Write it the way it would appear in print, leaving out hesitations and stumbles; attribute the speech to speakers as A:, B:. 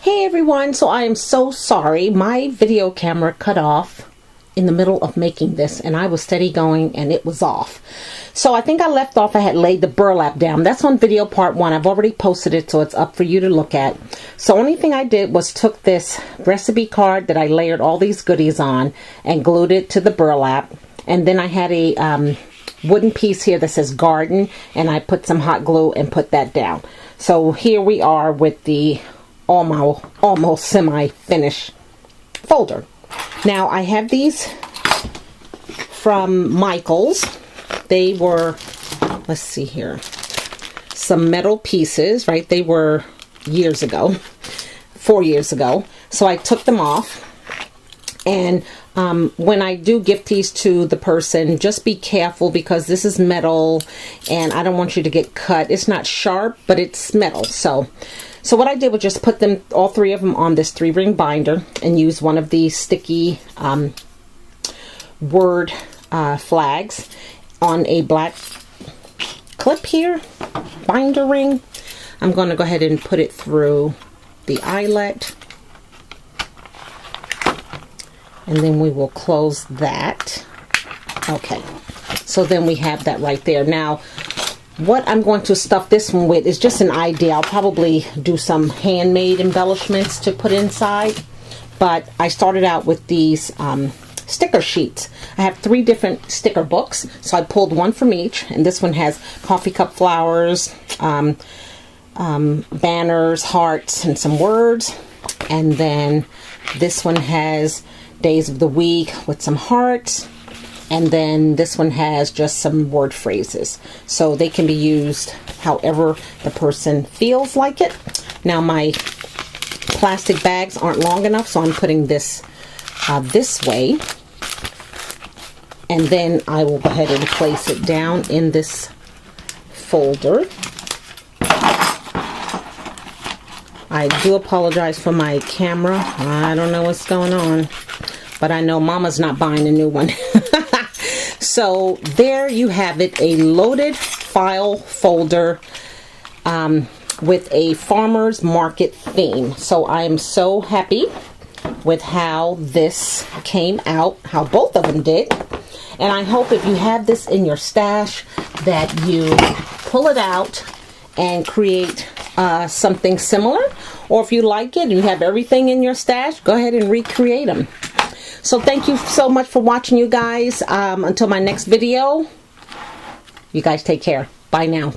A: Hey everyone, so I am so sorry. My video camera cut off in the middle of making this and I was steady going and it was off. So I think I left off, I had laid the burlap down. That's on video part 1. I've already posted it, so it's up for you to look at. So only thing I did was took this recipe card that I layered all these goodies on and glued it to the burlap. And then I had a wooden piece here that says garden, and I put some hot glue and put that down. So here we are with the almost semi-finished folder. Now I have these from Michael's. They were, let's see here, some metal pieces, right? They were years ago, 4 years ago. So I took them off. And when I do gift these to the person, just be careful because this is metal and I don't want you to get cut. It's not sharp, but it's metal. So what I did was just put them, all 3 of them, on this 3-ring binder and use one of these sticky word flags on a black clip here, binder ring. I'm going to go ahead and put it through the eyelet. And then we will close that. Okay, so then we have that right there. Now, what I'm going to stuff this one with is just an idea. I'll probably do some handmade embellishments to put inside. But I started out with these sticker sheets. I have 3 different sticker books. So I pulled one from each. And this one has coffee cup flowers, banners, hearts, and some words. And then this one has days of the week with some hearts, and then this one has just some word phrases, so they can be used however the person feels like it. Now my plastic bags aren't long enough, so I'm putting this this way, and then I will go ahead and place it down in this folder. I do apologize for my camera. I don't know what's going on, but I know Mama's not buying a new one. So there you have it, a loaded file folder with a farmer's market theme. So I am so happy with how this came out, how both of them did. And I hope if you have this in your stash that you pull it out and create something similar, or if you like it and you have everything in your stash, go ahead and recreate them. So thank you so much for watching, you guys. Until my next video, you guys take care. Bye now.